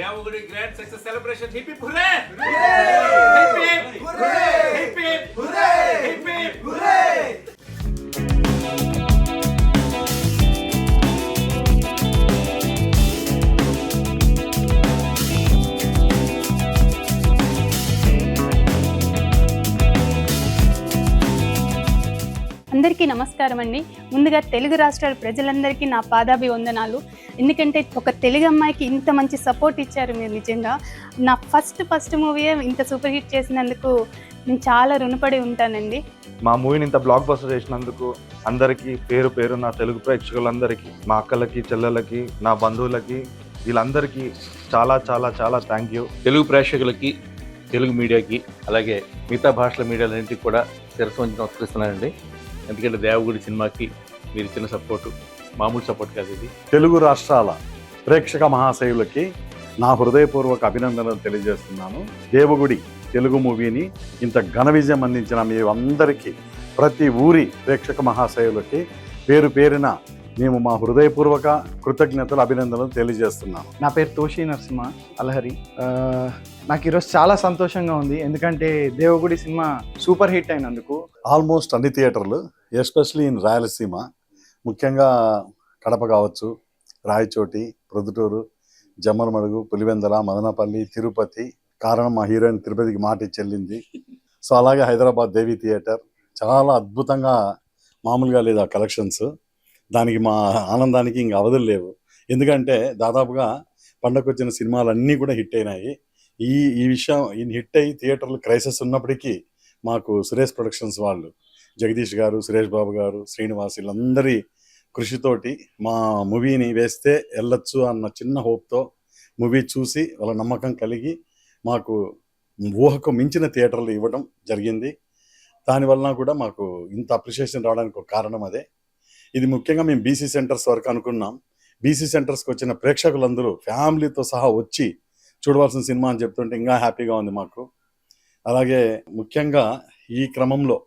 Devagudi grand success celebration. Hip hip hooray! Hip hip hooray! Hip hip hooray! Hip hip hooray! అందరికీ నమస్కారం అండి. ముందుగా తెలుగు రాష్ట్రాల ప్రజలందరికీ నా పాదాభివందనాలు. ఎందుకంటే ఒక తెలుగు అమ్మాయికి ఇంత మంచి సపోర్ట్ ఇచ్చారు మీరు. నిజంగా నా ఫస్ట్ మూవీయే ఇంత సూపర్ హిట్ చేసినందుకు నేను చాలా రుణపడి ఉంటానండి. మా మూవీని ఇంత బ్లాక్ బస్టర్ చేసినందుకు అందరికీ పేరు పేరు నా తెలుగు ప్రేక్షకులందరికీ, మా అక్కలకి, చెల్లెలకి, నా బంధువులకి, వీళ్ళందరికీ చాలా చాలా చాలా థ్యాంక్ యూ. తెలుగు ప్రేక్షకులకి, తెలుగు మీడియాకి, అలాగే మిగతా భాషల మీడియాలన్నింటికి కూడా శిరస్సు వంచి నమస్కరిస్తున్నానండి. ఎందుకంటే దేవగుడి సినిమాకి మీరు ఇచ్చిన సపోర్టు మామూలు సపోర్ట్ కాదు. ఇది తెలుగు రాష్ట్రాల ప్రేక్షక మహాశయులకి నా హృదయపూర్వక అభినందనలు తెలియజేస్తున్నాను. దేవగుడి తెలుగు మూవీని ఇంత ఘన విజయం అందించిన మీ అందరికీ, ప్రతి ఊరి ప్రేక్షక మహాశయులకి పేరు పేరున మేము మా హృదయపూర్వక కృతజ్ఞతలు, అభినందనలు తెలియజేస్తున్నాను. నా పేరు తోషి నరసింహ అలహరి. నాకు ఈరోజు చాలా సంతోషంగా ఉంది, ఎందుకంటే దేవగుడి సినిమా సూపర్ హిట్ అయినందుకు. ఆల్మోస్ట్ అన్ని థియేటర్లు, ఎస్పెషలీ ఇన్ రాయలసీమ, ముఖ్యంగా కడప కావచ్చు, రాయచోటి, ప్రొద్దుటూరు, జమ్మలమడుగు, పులివెందల, మదనపల్లి, తిరుపతి, కారణం మా హీరోయిన్ తిరుపతికి మాట ఇచ్చి వెళ్ళింది. సో అలాగే హైదరాబాద్ దేవి థియేటర్ చాలా అద్భుతంగా, మామూలుగా లేదు ఆ కలెక్షన్స్. దానికి మా ఆనందానికి ఇంక అవధులు లేవు. ఎందుకంటే దాదాపుగా పండగకు వచ్చిన సినిమాలన్నీ కూడా హిట్ అయినాయి. ఈ విషయం హిట్ అయ్యి థియేటర్లు క్రైసిస్ ఉన్నప్పటికీ మాకు సురేష్ ప్రొడక్షన్స్ వాళ్ళు, జగదీష్ గారు, సురేష్ బాబు గారు, శ్రీనివాస్, వీళ్ళందరి కృషితోటి మా మూవీని వేస్తే వెళ్ళొచ్చు అన్న చిన్న హోప్తో మూవీ చూసి వాళ్ళ నమ్మకం కలిగి మాకు ఊహకు మించిన థియేటర్లు ఇవ్వడం జరిగింది. దానివల్ల కూడా మాకు ఇంత అప్రిషియేషన్ రావడానికి ఒక కారణం అదే. ఇది ముఖ్యంగా మేము బీసీ సెంటర్స్ వరకు అనుకున్నాం. బీసీ సెంటర్స్కి వచ్చిన ప్రేక్షకులందరూ ఫ్యామిలీతో సహా వచ్చి చూడవలసిన సినిమా అని చెప్తుంటే ఇంకా హ్యాపీగా ఉంది మాకు. అలాగే ముఖ్యంగా ఈ క్రమంలో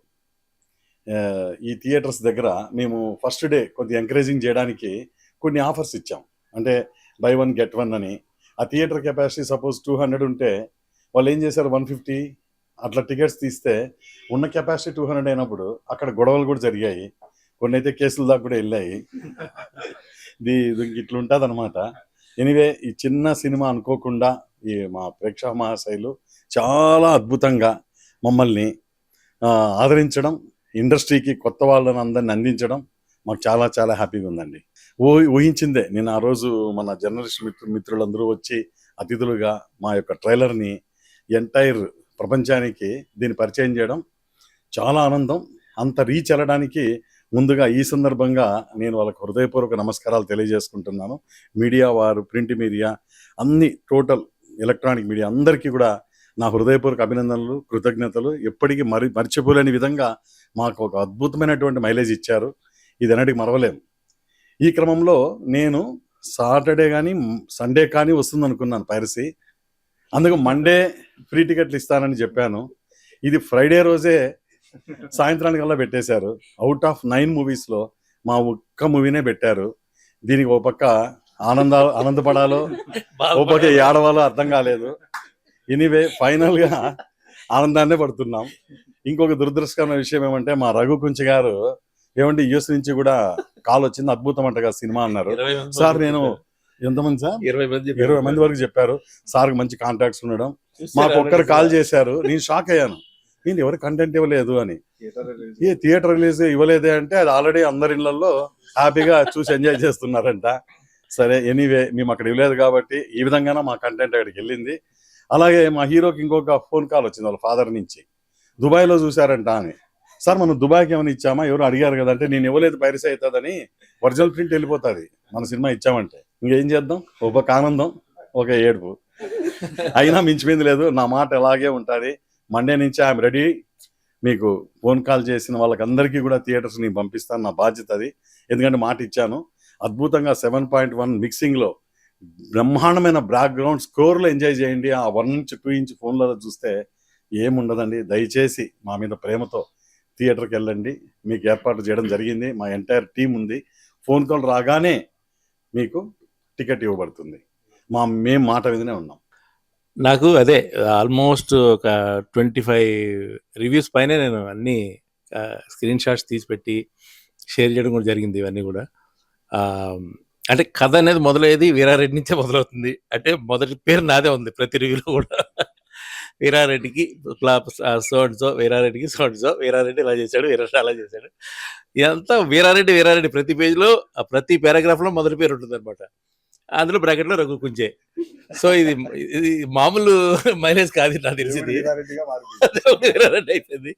ఈ థియేటర్స్ దగ్గర మేము ఫస్ట్ డే కొద్దిగా ఎంకరేజింగ్ చేయడానికి కొన్ని ఆఫర్స్ ఇచ్చాం. అంటే బై 1 get 1 అని. ఆ థియేటర్ కెపాసిటీ సపోజ్ 200 ఉంటే వాళ్ళు ఏం చేశారు, 150 అట్లా టికెట్స్ తీస్తే ఉన్న కెపాసిటీ 200 అయినప్పుడు అక్కడ గొడవలు కూడా జరిగాయి. కొన్ని అయితే కేసుల దాకా కూడా వెళ్ళాయి. ఇట్లా ఉంటుంది అనమాట. ఎనీవే, ఈ చిన్న సినిమా అనుకోకుండా ఈ మా ప్రేక్షక మహాశైలు చాలా అద్భుతంగా మమ్మల్ని ఆదరించడం, ఇండస్ట్రీకి కొత్త వాళ్ళని అందరిని అందించడం మాకు చాలా చాలా హ్యాపీగా ఉందండి. ఊహించిందే. నేను ఆ రోజు మన జర్నలిస్ట్ మిత్రులందరూ వచ్చి అతిథులుగా మా యొక్క ట్రైలర్ని ఎంటైర్ ప్రపంచానికి దీన్ని పరిచయం చేయడం చాలా ఆనందం. అంత రీచ్ వెళ్ళడానికి ముందుగా ఈ సందర్భంగా నేను వాళ్ళకు హృదయపూర్వక నమస్కారాలు తెలియజేసుకుంటున్నాను. మీడియా వారు, ప్రింట్ మీడియా, అన్ని టోటల్ ఎలక్ట్రానిక్ మీడియా అందరికీ కూడా నా హృదయపూర్వక అభినందనలు, కృతజ్ఞతలు. ఎప్పటికీ మర్చిపోలేని విధంగా మాకు ఒక అద్భుతమైనటువంటి మైలేజ్ ఇచ్చారు. ఇది అన్నిటికీ మరవలేం. ఈ క్రమంలో నేను సాటర్డే కానీ సండే కానీ వస్తుంది అనుకున్నాను పైరసీ. అందుకు మండే ఫ్రీ టికెట్లు ఇస్తానని చెప్పాను. ఇది ఫ్రైడే రోజే సాయంత్రానికల్లా పెట్టేశారు. అవుట్ ఆఫ్ 9 మూవీస్లో మా ఒక్క మూవీనే పెట్టారు. దీనికి ఓ పక్క ఆనందపడాలో, ఓ పక్క ఏడవాలో అర్థం కాలేదు. ఎనీవే, ఫైనల్గా ఆనందాన్నే పడుతున్నాం. ఇంకొక దురదృష్టకరమైన విషయం ఏమంటే, మా రఘు కుంచి గారు ఏమంటే యూఎస్ నుంచి కూడా కాల్ వచ్చింది, అద్భుతం అంటగా సినిమా అన్నారు. సార్ నేను ఎంతమంది సార్ 20 మంది వరకు చెప్పారు. సార్కి మంచి కాంటాక్ట్స్ ఉండడం. మాకు ఒక్కరు కాల్ చేశారు. నేను షాక్ అయ్యాను, నేను ఎవరు కంటెంట్ ఇవ్వలేదు అని. థియేటర్ రిలీజ్ ఇవ్వలేదే అంటే అది ఆల్రెడీ అందరి ఇళ్లలో హ్యాపీగా చూసి ఎంజాయ్ చేస్తున్నారంట. సరే, ఎనీవే మేము అక్కడ ఇవ్వలేదు కాబట్టి ఈ విధంగానే మా కంటెంట్ అక్కడికి వెళ్ళింది. అలాగే మా హీరోకి ఇంకొక ఫోన్ కాల్ వచ్చింది వాళ్ళ ఫాదర్ నుంచి, దుబాయ్లో చూశారంట అని. సార్ మనం దుబాయ్కి ఏమైనా ఇచ్చామా, ఎవరు అడిగారు కదా అంటే, నేను ఇవ్వలేదు, పైరసీ అవుతుందని, ఒరిజినల్ ప్రింట్ వెళ్ళిపోతుంది మన సినిమా ఇచ్చామంటే. ఇంకేం చేద్దాం, ఒక ఆనందం, ఒక ఏడుపు. అయినా మించిపోయింది లేదు. నా మాట ఎలాగే ఉంటుంది. మండే నుంచి ఐఎమ్ రెడీ. మీకు ఫోన్ కాల్ చేసిన వాళ్ళకందరికీ కూడా థియేటర్స్ నేను పంపిస్తాను, నా బాధ్యత అది. ఎందుకంటే మాట ఇచ్చాను. అద్భుతంగా 7.1 మిక్సింగ్లో బ్రహ్మాండమైన బ్యాక్గ్రౌండ్ స్కోర్లో ఎంజాయ్ చేయండి. ఆ 1 నుంచి 2 ఇంచ్ ఫోన్లలో చూస్తే ఏముండదండి. దయచేసి మా మీద ప్రేమతో థియేటర్కి వెళ్ళండి. మీకు ఏర్పాటు చేయడం జరిగింది. మా ఎంటైర్ టీం ఉంది. ఫోన్ కాల్ రాగానే మీకు టికెట్ ఇవ్వబడుతుంది. మేము మాట మీదనే ఉన్నాం. నాకు అదే ఆల్మోస్ట్ ఒక 25 రివ్యూస్ పైనే నేను అన్ని స్క్రీన్ షాట్స్ తీసి పెట్టి షేర్ చేయడం కూడా జరిగింది. ఇవన్నీ కూడా అంటే కథ అనేది మొదలయ్యేది వీరారెడ్డి నుంచే మొదలవుతుంది. అంటే మొదటి పేరు నాదే ఉంది ప్రతి రివ్యూలో కూడా. వీరారెడ్డికి సో అండ్ సో, వీరారెడ్డికి సో అండ్ సో, వీరారెడ్డి ఇలా చేశాడు, వీరారెడ్డి అలా చేశాడు. ఇదంతా వీరారెడ్డి వీరారెడ్డి ప్రతి పేజ్లో ప్రతి పారాగ్రాఫ్లో మొదటి పేరు ఉంటుంది అనమాట. అందులో బ్రాకెట్లో రఘు కుంచే. సో ఇది మామూలు మైలేజ్ కాదు నాకు తెలిసింది. వీరారెడ్డి అయిపోయింది.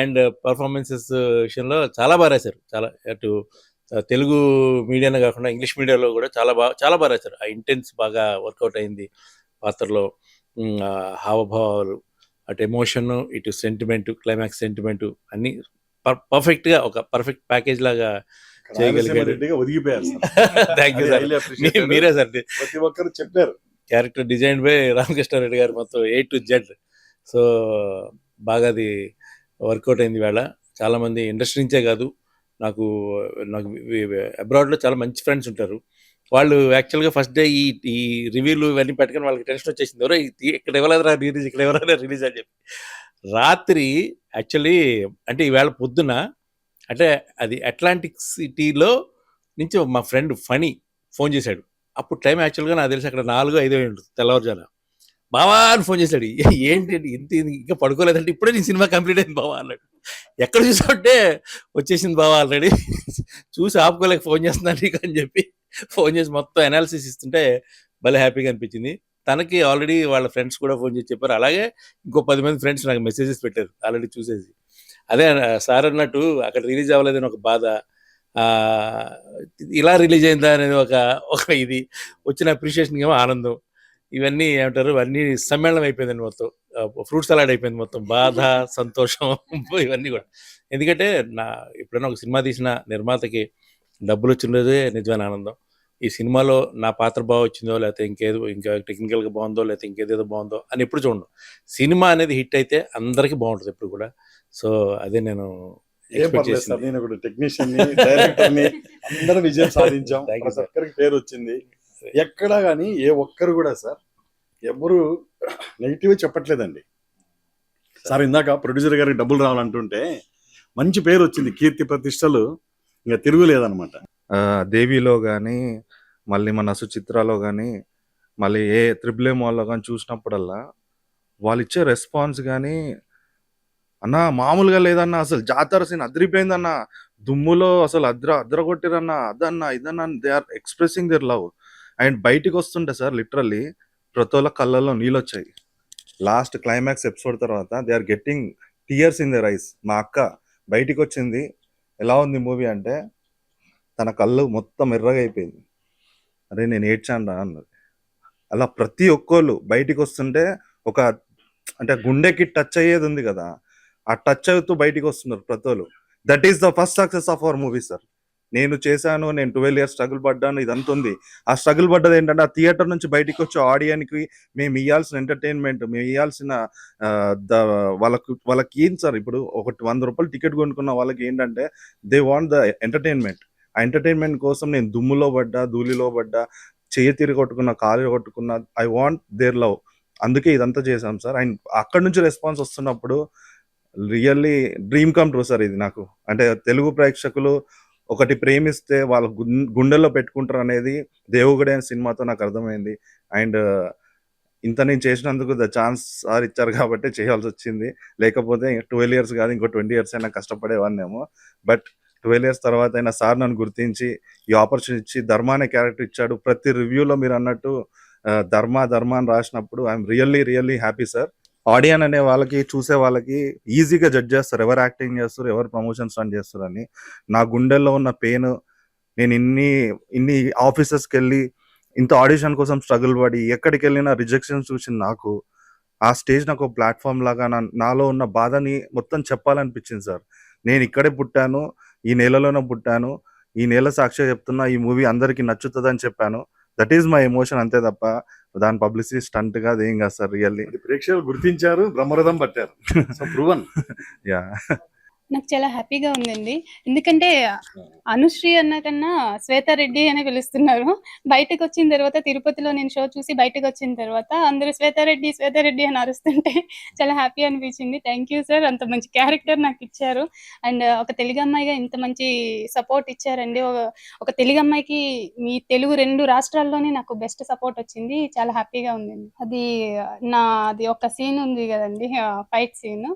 అండ్ పర్ఫార్మెన్సెస్ విషయంలో చాలా బాగా రాశారు. చాలా అటు తెలుగు మీడియానే కాకుండా ఇంగ్లీష్ మీడియాలో కూడా చాలా బాగా రాశారు. ఆ ఇంటెన్స్ బాగా వర్కౌట్ అయింది పాత్రలో. హావభావాలు, అటు ఎమోషన్, ఇటు సెంటిమెంట్, క్లైమాక్స్ సెంటిమెంట్ అన్ని పర్ఫెక్ట్గా ఒక పర్ఫెక్ట్ ప్యాకేజ్ లాగా చేయగలిగారు. ఒదిగిపోయారు. Thank you sir. మీరే సార్ ప్రతి ఒక్కరు చెప్పారు. క్యారెక్టర్ డిజైన్ బై రామకృష్ణారెడ్డి గారు మొత్తం A to Z. సో బాగా అది వర్కౌట్ అయింది. వేళ చాలామంది ఇండస్ట్రీ నుంచే కాదు, నాకు అబ్రాడ్లో చాలా మంచి ఫ్రెండ్స్ ఉంటారు. వాళ్ళు యాక్చువల్గా ఫస్ట్ డే ఈ రివ్యూలు ఇవన్నీ పెట్టుకొని వాళ్ళకి టెన్షన్ వచ్చేసింది. ఎవరో ఇక్కడ ఇవ్వలేదురా రిలీజ్, ఇక్కడ ఎవరైనా రిలీజ్ అని చెప్పి. రాత్రి యాక్చువల్లీ అంటే ఈవేళ పొద్దున అంటే అది అట్లాంటిక్ సిటీలో నుంచి మా ఫ్రెండ్ ఫణి ఫోన్ చేశాడు. అప్పుడు టైం యాక్చువల్గా నాకు తెలిసి అక్కడ 4-5 ఉంటుంది తెల్లవారుజాన. బావా అని ఫోన్ చేశాడు. ఏంటి ఇంత ఇంకా పడుకోలేదంటే ఇప్పుడే నీ సినిమా కంప్లీట్ అయింది బావా అన్నాడు. ఎక్కడ చూసామంటే వచ్చేసింది బావా ఆల్రెడీ, చూసి ఆపుకోలేక ఫోన్ చేస్తున్నాను నీకు అని చెప్పి ఫోన్ చేసి మొత్తం అనాలిసిస్ ఇస్తుంటే భలే హ్యాపీగా అనిపించింది. తనకి ఆల్రెడీ వాళ్ళ ఫ్రెండ్స్ కూడా ఫోన్ చేసి చెప్పారు. అలాగే ఇంకో 10 మంది ఫ్రెండ్స్ నాకు మెసేజెస్ పెట్టారు ఆల్రెడీ చూసేసి. అదే సార్ అన్నట్టు అక్కడ రిలీజ్ అవ్వలేదని ఒక బాధ, ఇలా రిలీజ్ అయిందా అనేది ఒక ఇది వచ్చిన అప్రిషియేషన్ ఏమో ఆనందం. ఇవన్నీ ఏమంటారు, ఇవన్నీ సమ్మేళనం అయిపోయిందండి. మొత్తం ఫ్రూట్ సలాడ్ అయిపోయింది. మొత్తం బాధ, సంతోషం ఇవన్నీ కూడా. ఎందుకంటే ఎప్పుడైనా ఒక సినిమా తీసిన నిర్మాతకి డబ్బులు వచ్చినదే నిజమైన ఆనందం. ఈ సినిమాలో నా పాత్ర బాగా వచ్చిందో, లేకపోతే ఇంకా టెక్నికల్గా బాగుందో, లేకపోతే ఇంకేదేదో బాగుందో అని ఎప్పుడు చూడండి. సినిమా అనేది హిట్ అయితే అందరికీ బాగుంటుంది ఎప్పుడు కూడా. సో అదే నేను టెక్నీషియన్ డైరెక్టర్ని అందరూ విజయం సాధించాం. ఒక్కరికి పేరు వచ్చింది. ఎక్కడా కానీ ఏ ఒక్కరు కూడా సార్ ఎవరు నెగిటివ్ చెప్పట్లేదండి. సార్ ఇందాక ప్రొడ్యూసర్ గారికి డబ్బులు రావాలంటుంటే మంచి పేరు వచ్చింది, కీర్తి ప్రతిష్టలు ఇంకా తిరుగులేదనమాట. దేవిలో కానీ, మళ్ళీ మన సుచిత్రలో కానీ, మళ్ళీ AAA మాల్లో కానీ చూసినప్పుడల్లా వాళ్ళు ఇచ్చే రెస్పాన్స్ కానీ అన్న మామూలుగా లేదన్న. అసలు జాతర సీన్ అదిరిపోయిందన్న, దుమ్ములో అసలు అద్ర కొట్టిరన్న, అదన్న ఇదన్న. They are expressing their love. And బయటికి వస్తుంటే సార్ లిటరల్లీ ప్రతి ఒక్క కళ్ళల్లో నీళ్ళు వచ్చాయి. లాస్ట్ క్లైమాక్స్ ఎపిసోడ్ తర్వాత they are getting tears in their eyes. మా అక్క బయటికి వచ్చింది, ఎలా ఉంది మూవీ అంటే తన కళ్ళు మొత్తం ఎర్రగా అయిపోయింది. అరే నేను ఏడ్చాను అన్నది. అలా ప్రతి ఒక్కళ్ళు బయటికి వస్తుంటే ఒక అంటే గుండెకి టచ్ అయ్యేది ఉంది కదా, ఆ టచ్ అవుతూ బయటికి వస్తున్నారు ప్రతి ఒక్కళ్ళు. That is the first success of our movie sir. నేను చేశాను, నేను 12 years స్ట్రగుల్ పడ్డాను, ఇదంతా ఉంది. ఆ స్ట్రగుల్ పడ్డది ఏంటంటే ఆ థియేటర్ నుంచి బయటికి వచ్చే ఆడియన్కి మేము ఇవ్వాల్సిన ఎంటర్టైన్మెంట్, మేము ఇవ్వాల్సిన వాళ్ళకి ఏం సార్, ఇప్పుడు ఒక 100 రూపాయలు టికెట్ కొనుక్కున్న వాళ్ళకి ఏంటంటే దే వాంట్ ద ఎంటర్టైన్మెంట్. ఆ ఎంటర్టైన్మెంట్ కోసం నేను దుమ్ములో పడ్డా, ధూళిలో పడ్డా, చెయ్యి తిరిగి కొట్టుకున్నా, కాలు కొట్టుకున్నా, ఐ వాంట్ దేర్ లవ్. అందుకే ఇదంతా చేశాం సార్. అండ్ అక్కడ నుంచి రెస్పాన్స్ వస్తున్నప్పుడు really dream come true sir ఇది నాకు. అంటే తెలుగు ప్రేక్షకులు ఒకటి ప్రేమిస్తే వాళ్ళ గుండెల్లో పెట్టుకుంటారు అనేది దేవుగుడే అనే సినిమాతో నాకు అర్థమైంది. అండ్ ఇంత నేను చేసినందుకు ద ఛాన్స్ సార్ ఇచ్చారు కాబట్టి చేయాల్సి వచ్చింది. లేకపోతే 12 years కాదు, ఇంకో 20 years అయినా కష్టపడేవాడినేమో. బట్ 12 years తర్వాత అయినా సార్ నన్ను గుర్తించి ఈ ఆపర్చునిటీ ఇచ్చి ధర్మ అనే క్యారెక్టర్ ఇచ్చాడు. ప్రతి రివ్యూలో మీరు అన్నట్టు ధర్మ అని రాసినప్పుడు ఐఎమ్ రియల్లీ హ్యాపీ సార్. ఆడియన్ అనే వాళ్ళకి, చూసే వాళ్ళకి ఈజీగా జడ్జ్ చేస్తారు ఎవరు యాక్టింగ్ చేస్తారు, ఎవరు ప్రమోషన్స్ రన్ చేస్తారు అని. నా గుండెల్లో ఉన్న పెయిన్, నేను ఇన్ని ఆఫీసెస్కి వెళ్ళి ఇంత ఆడిషన్ కోసం స్ట్రగుల్ పడి ఎక్కడికి వెళ్ళినా రిజెక్షన్స్ చూసి నాకు ఆ స్టేజ్ నాకు ఒక ప్లాట్ఫామ్ లాగా నాలో ఉన్న బాధని మొత్తం చెప్పాలనిపించింది సార్. నేను ఇక్కడే పుట్టాను, ఈ నెలలోనే పుట్టాను, ఈ నెల సాక్షిగా చెప్తున్నా ఈ మూవీ అందరికీ నచ్చుతుందని చెప్పాను. దట్ ఈస్ మై ఎమోషన్, అంతే తప్ప దాని పబ్లిసిటీ స్టంట్ గా అదేం కాదు సార్. రియల్లీ ప్రేక్షకులు గుర్తించారు, బ్రహ్మరథం పట్టారు. So proven. యా నాకు చాలా హ్యాపీగా ఉందండి. ఎందుకంటే అనుశ్రీ అన్న కన్నా శ్వేతారెడ్డి అనే పిలుస్తున్నారు. బయటకొచ్చిన తర్వాత తిరుపతిలో నేను షో చూసి బయటకొచ్చిన తర్వాత అందరూ శ్వేతారెడ్డి, శ్వేతారెడ్డి అని అరుస్తుంటే చాలా హ్యాపీ అనిపించింది. Thank you sir. అంత మంచి క్యారెక్టర్ నాకిచ్చారు. అండ్ ఒక తెలుగు అమ్మాయిగా ఇంత మంచి సపోర్ట్ ఇచ్చారండి. ఒక తెలుగు అమ్మాయికి మీ తెలుగు 2 రాష్ట్రాల్లోనే నాకు బెస్ట్ సపోర్ట్ వచ్చింది. చాలా హ్యాపీగా ఉందండి. అది ఒక సీన్ ఉంది కదండీ! Fight scene.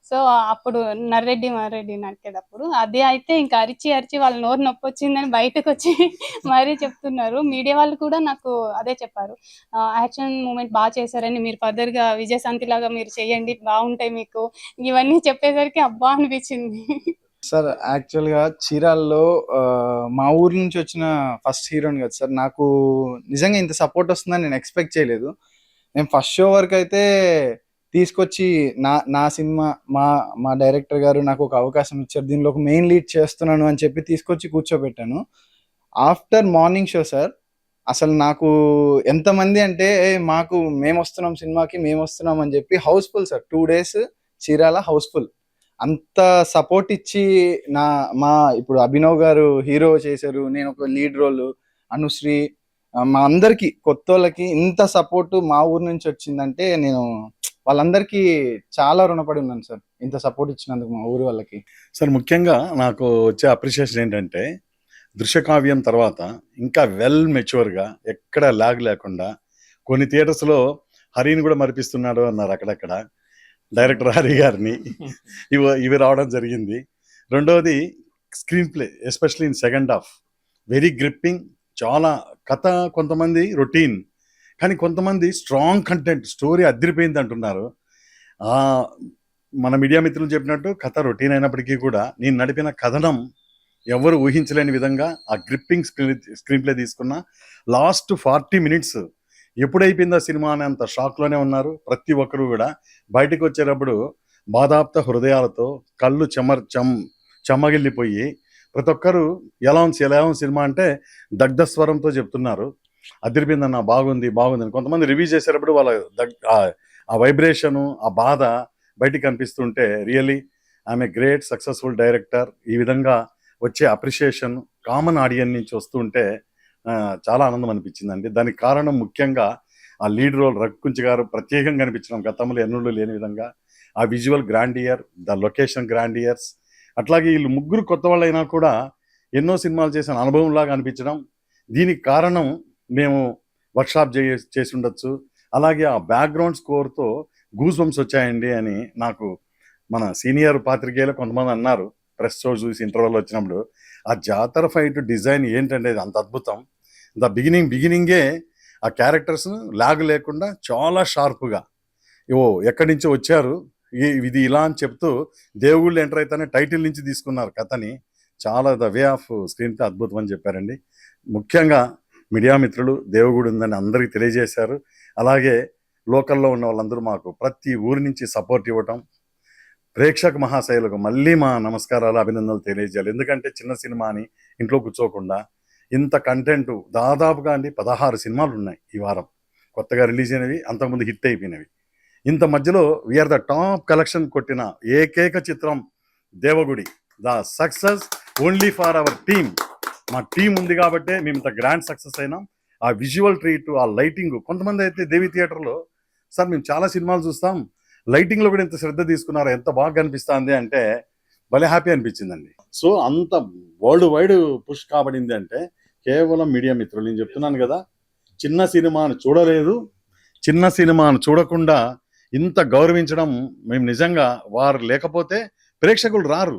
సో, అప్పుడు నర్రెడ్డి మర్రెడ్డి నరికేటప్పుడు అది అయితే ఇంకా అరిచి వాళ్ళ నోరు నొప్పొచ్చిందని బయటకొచ్చి మరీ చెప్తున్నారు. మీడియా వాళ్ళు కూడా నాకు అదే చెప్పారు. యాక్షన్ మూమెంట్ చేశారని, మీరు ఫర్దర్‌గా విజయశాంతిలాగా మీరు చేయండి, బావుంటాయి మీకు. ఇవన్నీ చెప్పేసరికి అబ్బా! అనిపించింది. సార్ యాక్చువల్‌గా చీరాల్లో మా ఊరు నుంచి వచ్చిన ఫస్ట్ హీరోని కదా సార్. నాకు నిజంగా ఇంత సపోర్ట్ వస్తుందని నేను ఎక్స్‌పెక్ట్ చేయలేదు. నేను ఫస్ట్ షో వరకైతే తీసుకొచ్చి నా సినిమా మా డైరెక్టర్ గారు నాకు ఒక అవకాశం ఇచ్చారు. దీనిలో ఒక మెయిన్ లీడ్ చేస్తున్నాను అని చెప్పి తీసుకొచ్చి కూర్చోబెట్టాను. ఆఫ్టర్ మార్నింగ్ షో సార్, అసలు నాకు ఎంతమంది అంటే మేమొస్తున్నాం సినిమాకి, మేమొస్తున్నాం అని చెప్పి houseful sir. 2 days Chirala houseful. అంత సపోర్ట్ ఇచ్చి ఇప్పుడు అభినవ్ గారు హీరో చేశారు. నేను ఒక లీడ్ రోల్, అనుశ్రీ, మా అందరికి కొత్తోళ్ళకి ఇంత సపోర్ట్ మా ఊరు నుంచి వచ్చిందంటే నేను వాళ్ళందరికీ చాలా రుణపడి ఉన్నాను సార్. ఇంత సపోర్ట్ ఇచ్చినందుకు మా ఊరి వాళ్ళకి. సార్ ముఖ్యంగా నాకు వచ్చే అప్రిషియేషన్ ఏంటంటే దృశ్యకావ్యం తర్వాత ఇంకా వెల్ మెచ్యూర్గా ఎక్కడ లాగ్ లేకుండా కొన్ని థియేటర్స్లో హరిని కూడా మరిపిస్తున్నాడు అన్నారు అక్కడక్కడ డైరెక్టర్ హరి గారిని. ఇవి రావడం జరిగింది. రెండవది screen play, especially in second half very gripping. చాలా కథ కొంతమంది రొటీన్, కానీ కొంతమంది స్ట్రాంగ్ కంటెంట్, స్టోరీ అదిరిపోయింది అంటున్నారు. మన మీడియా మిత్రులు చెప్పినట్టు కథ రొటీన్ అయినప్పటికీ కూడా నేను నడిపిన కథనం ఎవరు ఊహించలేని విధంగా ఆ గ్రిప్పింగ్ స్క్రీన్ ప్లే తీసుకున్న. లాస్ట్ 40 minutes ఎప్పుడైపోయిందా సినిమా అనేంత షాక్లోనే ఉన్నారు ప్రతి ఒక్కరు కూడా. బయటకు వచ్చేటప్పుడు బాధాప్త హృదయాలతో కళ్ళు చెమ్మగిల్లిపోయి ప్రతి ఒక్కరు ఎలా ఉంది సినిమా అంటే దగ్ధస్వరంతో చెప్తున్నారు. అదిరిపోయిందన్న, బాగుంది అని. కొంతమంది రివ్యూ చేసేటప్పుడు వాళ్ళ ఆ వైబ్రేషను, ఆ బాధ బయటికి కనిపిస్తుంటే రియలీ ఆమె గ్రేట్ సక్సెస్ఫుల్ డైరెక్టర్. ఈ విధంగా వచ్చే అప్రిషియేషన్ కామన్ ఆడియన్స్ నుంచి వస్తుంటే చాలా ఆనందం అనిపించిందండి. దానికి కారణం ముఖ్యంగా ఆ లీడ్ రోల్ రఘుకుంచి గారు ప్రత్యేకంగా కనిపించడం, గతంలో ఎన్నడూ లేని విధంగా ఆ visual grandeur, the location Grandier's. అట్లాగే వీళ్ళు ముగ్గురు కొత్త వాళ్ళు అయినా కూడా ఎన్నో సినిమాలు చేసిన అనుభవంలాగా అనిపించడం. దీనికి కారణం మేము వర్క్షాప్ చేసి ఉండొచ్చు. అలాగే ఆ బ్యాక్గ్రౌండ్ స్కోర్తో గూస్ బంప్స్ వచ్చాయండి అని నాకు మన సీనియర్ పాత్రికేయులు కొంతమంది అన్నారు ప్రెస్ షో చూసి ఇంటర్వెల్ వచ్చినప్పుడు. ఆ జాతర ఫైట్ డిజైన్ ఏంటంటే అంత అద్భుతం. ద బిగినింగే ఆ క్యారెక్టర్స్ లాగ్ లేకుండా చాలా షార్ప్గా ఎక్కడి నుంచో వచ్చారు, ఇది ఇలా అని చెప్తూ దేవుళ్ళు ఎంటర్ అయితేనే టైటిల్ నుంచి తీసుకున్నారు కథని. చాలా the way off screen play అద్భుతం అని చెప్పారండి. ముఖ్యంగా మీడియా మిత్రులు దేవుగుడి ఉందని అందరికీ తెలియజేశారు. అలాగే లోకల్లో ఉన్న వాళ్ళందరూ మాకు ప్రతి ఊరి నుంచి సపోర్ట్ ఇవ్వటం, ప్రేక్షక మహాశైలకు మళ్ళీ మా నమస్కారాలు, అభినందనలు తెలియజేయాలి. ఎందుకంటే చిన్న సినిమా అని ఇంట్లో కూర్చోకుండా ఇంత కంటెంట్ దాదాపుగా 16 సినిమాలు ఉన్నాయి ఈ వారం కొత్తగా రిలీజ్ అయినవి, అంతకుముందు హిట్ అయిపోయినవి. ఇంత మధ్యలో వీఆర్ ద టాప్ కలెక్షన్ కొట్టిన ఏకైక చిత్రం Devagudi. The success only for our team. మా టీం ఉంది కాబట్టే మేము ఇంత గ్రాండ్ సక్సెస్ అయినాం. ఆ విజువల్ ట్రీట్, ఆ లైటింగ్. కొంతమంది అయితే దేవి థియేటర్లో సార్ మేము చాలా సినిమాలు చూస్తాం, లైటింగ్లో కూడా ఇంత శ్రద్ధ తీసుకున్నారు, ఎంత బాగా కనిపిస్తుంది అంటే భలే హ్యాపీ అనిపించిందండి. సో అంత వరల్డ్ వైడ్ పుష్ కాబడింది అంటే కేవలం మీడియా మిత్రులు. నేను చెప్తున్నాను కదా, చిన్న సినిమాను చూడలేదు, చిన్న సినిమాను చూడకుండా ఇంత గౌరవించడం మేము నిజంగా వారు లేకపోతే ప్రేక్షకులు రారు.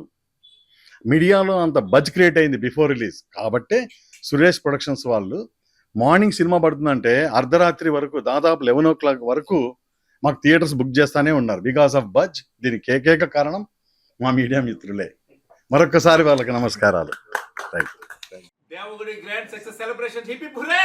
మీడియాలో అంత బజ్ క్రియేట్ అయింది బిఫోర్ రిలీజ్ కాబట్టే సురేష్ ప్రొడక్షన్స్ వాళ్ళు మార్నింగ్ సినిమా పడుతుందంటే అర్ధరాత్రి వరకు దాదాపు 11 o'clock వరకు మాకు థియేటర్స్ బుక్ చేస్తానే ఉన్నారు బికాస్ ఆఫ్ బజ్. దీనికి ఏకైక కారణం మా మీడియా మిత్రులే. మరొకసారి వాళ్ళకి నమస్కారాలు. Devagudi grand success celebration hip hip hurray!